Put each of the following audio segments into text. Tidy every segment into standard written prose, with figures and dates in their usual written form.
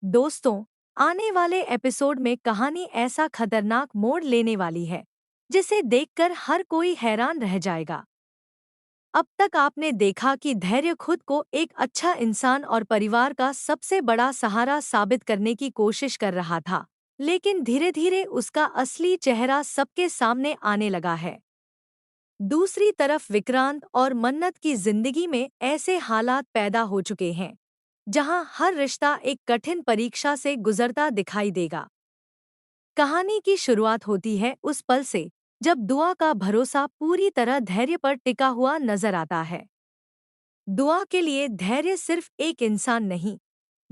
दोस्तों, आने वाले एपिसोड में कहानी ऐसा खतरनाक मोड़ लेने वाली है जिसे देखकर हर कोई हैरान रह जाएगा। अब तक आपने देखा कि धैर्य खुद को एक अच्छा इंसान और परिवार का सबसे बड़ा सहारा साबित करने की कोशिश कर रहा था, लेकिन धीरे धीरे उसका असली चेहरा सबके सामने आने लगा है। दूसरी तरफ विक्रांत और मन्नत की जिंदगी में ऐसे हालात पैदा हो चुके हैं जहां हर रिश्ता एक कठिन परीक्षा से गुजरता दिखाई देगा। कहानी की शुरुआत होती है उस पल से जब दुआ का भरोसा पूरी तरह धैर्य पर टिका हुआ नजर आता है। दुआ के लिए धैर्य सिर्फ एक इंसान नहीं,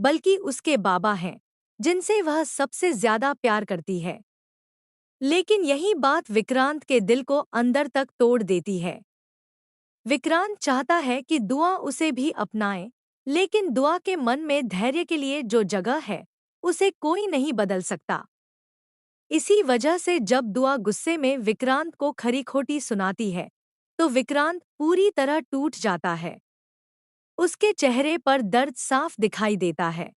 बल्कि उसके बाबा हैं, जिनसे वह सबसे ज्यादा प्यार करती है। लेकिन यही बात विक्रांत के दिल को अंदर तक तोड़ देती है। विक्रांत चाहता है कि दुआ उसे भी अपनाए, लेकिन दुआ के मन में धैर्य के लिए जो जगह है, उसे कोई नहीं बदल सकता। इसी वजह से जब दुआ गुस्से में विक्रांत को खरी खोटी सुनाती है, तो विक्रांत पूरी तरह टूट जाता है। उसके चेहरे पर दर्द साफ दिखाई देता है।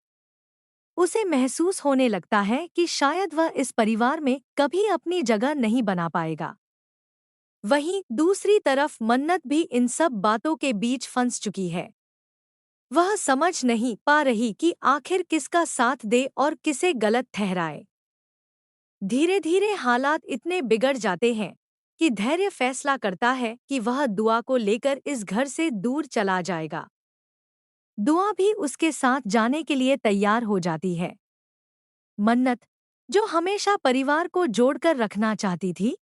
उसे महसूस होने लगता है कि शायद वह इस परिवार में कभी अपनी जगह नहीं बना पाएगा। वहीं दूसरी तरफ मन्नत भी इन सब बातों के बीच फंस चुकी है। वह समझ नहीं पा रही कि आखिर किसका साथ दे और किसे गलत ठहराए। धीरे धीरे हालात इतने बिगड़ जाते हैं कि धैर्य फैसला करता है कि वह दुआ को लेकर इस घर से दूर चला जाएगा। दुआ भी उसके साथ जाने के लिए तैयार हो जाती है। मन्नत, जो हमेशा परिवार को जोड़कर रखना चाहती थी,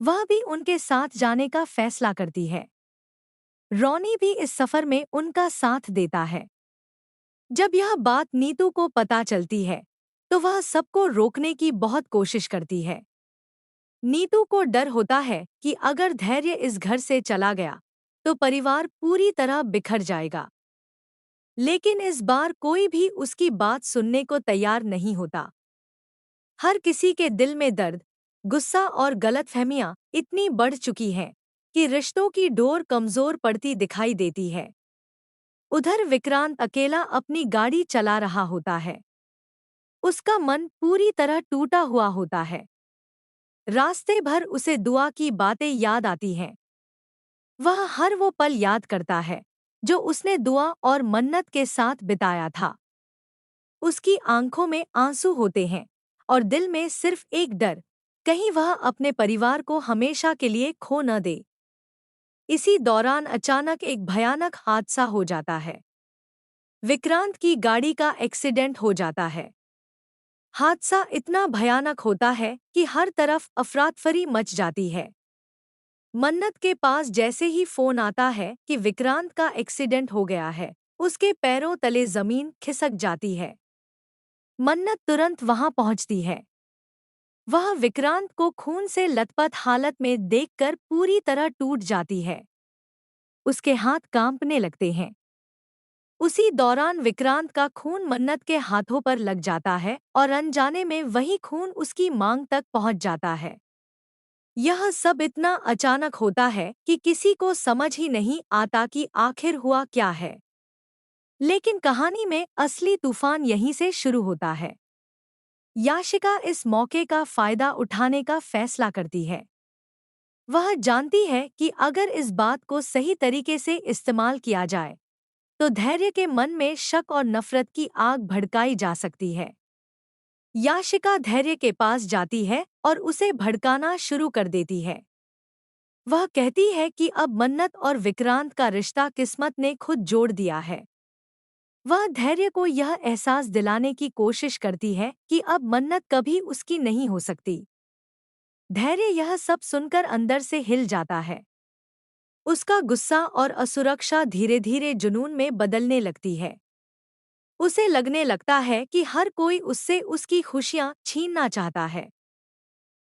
वह भी उनके साथ जाने का फैसला करती है। रॉनी भी इस सफर में उनका साथ देता है। जब यह बात नीतू को पता चलती है, तो वह सबको रोकने की बहुत कोशिश करती है। नीतू को डर होता है कि अगर धैर्य इस घर से चला गया, तो परिवार पूरी तरह बिखर जाएगा। लेकिन इस बार कोई भी उसकी बात सुनने को तैयार नहीं होता। हर किसी के दिल में दर्द, गुस्सा और गलतफहमियां इतनी बढ़ चुकी हैं कि रिश्तों की डोर कमजोर पड़ती दिखाई देती है। उधर विक्रांत अकेला अपनी गाड़ी चला रहा होता है। उसका मन पूरी तरह टूटा हुआ होता है। रास्ते भर उसे दुआ की बातें याद आती हैं। वह हर वो पल याद करता है जो उसने दुआ और मन्नत के साथ बिताया था। उसकी आंखों में आंसू होते हैं और दिल में सिर्फ एक डर, कहीं वह अपने परिवार को हमेशा के लिए खो न दे। इसी दौरान अचानक एक भयानक हादसा हो जाता है। विक्रांत की गाड़ी का एक्सीडेंट हो जाता है। हादसा इतना भयानक होता है कि हर तरफ अफरातफरी मच जाती है। मन्नत के पास जैसे ही फोन आता है कि विक्रांत का एक्सीडेंट हो गया है, उसके पैरों तले जमीन खिसक जाती है। मन्नत तुरंत वहां पहुंचती है। वह विक्रांत को खून से लथपथ हालत में देखकर पूरी तरह टूट जाती है। उसके हाथ कांपने लगते हैं। उसी दौरान विक्रांत का खून मन्नत के हाथों पर लग जाता है और अनजाने में वही खून उसकी मांग तक पहुंच जाता है। यह सब इतना अचानक होता है कि किसी को समझ ही नहीं आता कि आखिर हुआ क्या है। लेकिन कहानी में असली तूफान यहीं से शुरू होता है। याशिका इस मौके का फायदा उठाने का फैसला करती है। वह जानती है कि अगर इस बात को सही तरीके से इस्तेमाल किया जाए, तो धैर्य के मन में शक और नफरत की आग भड़काई जा सकती है। याशिका धैर्य के पास जाती है और उसे भड़काना शुरू कर देती है। वह कहती है कि अब मन्नत और विक्रांत का रिश्ता किस्मत ने खुद जोड़ दिया है। वह धैर्य को यह एहसास दिलाने की कोशिश करती है कि अब मन्नत कभी उसकी नहीं हो सकती। धैर्य यह सब सुनकर अंदर से हिल जाता है। उसका गुस्सा और असुरक्षा धीरे धीरे जुनून में बदलने लगती है। उसे लगने लगता है कि हर कोई उससे उसकी खुशियां छीनना चाहता है।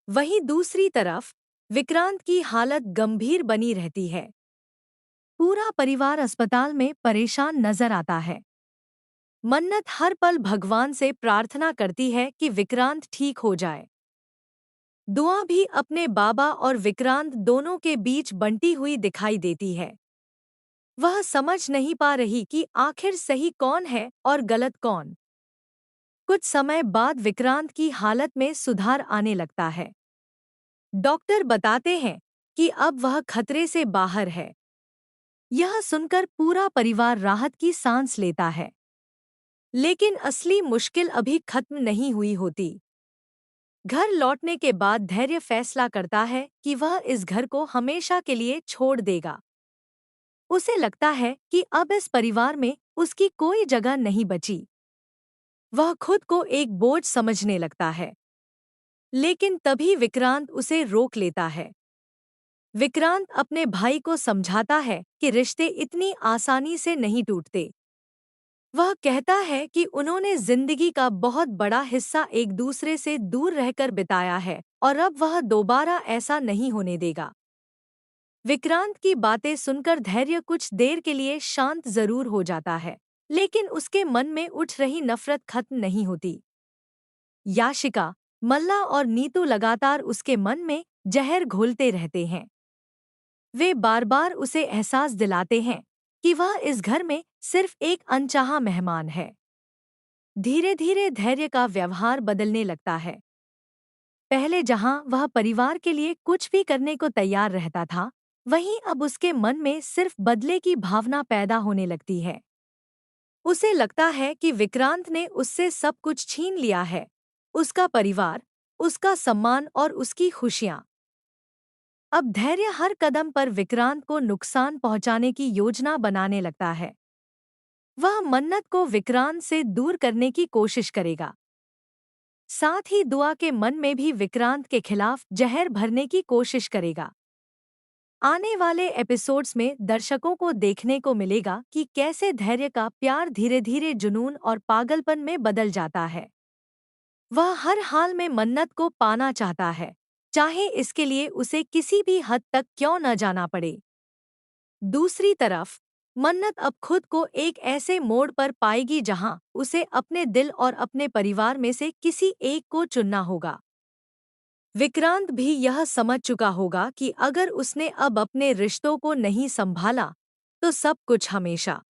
वहीं दूसरी तरफ विक्रांत की हालत गंभीर बनी रहती है। पूरा परिवार अस्पताल में परेशान नजर आता है। मन्नत हर पल भगवान से प्रार्थना करती है कि विक्रांत ठीक हो जाए। दुआ भी अपने बाबा और विक्रांत दोनों के बीच बंटी हुई दिखाई देती है। वह समझ नहीं पा रही कि आखिर सही कौन है और गलत कौन। कुछ समय बाद विक्रांत की हालत में सुधार आने लगता है। डॉक्टर बताते हैं कि अब वह खतरे से बाहर है। यह सुनकर पूरा परिवार राहत की सांस लेता है। लेकिन असली मुश्किल अभी खत्म नहीं हुई होती। घर लौटने के बाद धैर्य फैसला करता है कि वह इस घर को हमेशा के लिए छोड़ देगा। उसे लगता है कि अब इस परिवार में उसकी कोई जगह नहीं बची। वह खुद को एक बोझ समझने लगता है। लेकिन तभी विक्रांत उसे रोक लेता है। विक्रांत अपने भाई को समझाता है कि रिश्ते इतनी आसानी से नहीं टूटते। वह कहता है कि उन्होंने जिंदगी का बहुत बड़ा हिस्सा एक दूसरे से दूर रहकर बिताया है और अब वह दोबारा ऐसा नहीं होने देगा। विक्रांत की बातें सुनकर धैर्य कुछ देर के लिए शांत जरूर हो जाता है, लेकिन उसके मन में उठ रही नफरत खत्म नहीं होती। याशिका, मल्ला और नीतू लगातार उसके मन में जहर घोलते रहते हैं। वे बार बार उसे एहसास दिलाते हैं कि वह इस घर में सिर्फ एक अनचाहा मेहमान है। धीरे धीरे धैर्य का व्यवहार बदलने लगता है। पहले जहां वह परिवार के लिए कुछ भी करने को तैयार रहता था, वहीं अब उसके मन में सिर्फ बदले की भावना पैदा होने लगती है। उसे लगता है कि विक्रांत ने उससे सब कुछ छीन लिया है, उसका परिवार, उसका सम्मान और उसकी खुशियां। अब धैर्य हर कदम पर विक्रांत को नुकसान पहुंचाने की योजना बनाने लगता है। वह मन्नत को विक्रांत से दूर करने की कोशिश करेगा। साथ ही दुआ के मन में भी विक्रांत के खिलाफ जहर भरने की कोशिश करेगा। आने वाले एपिसोड्स में दर्शकों को देखने को मिलेगा कि कैसे धैर्य का प्यार धीरे धीरे जुनून और पागलपन में बदल जाता है। वह हर हाल में मन्नत को पाना चाहता है, चाहे इसके लिए उसे किसी भी हद तक क्यों न जाना पड़े। दूसरी तरफ मन्नत अब खुद को एक ऐसे मोड़ पर पाएगी जहां उसे अपने दिल और अपने परिवार में से किसी एक को चुनना होगा। विक्रांत भी यह समझ चुका होगा कि अगर उसने अब अपने रिश्तों को नहीं संभाला, तो सब कुछ हमेशा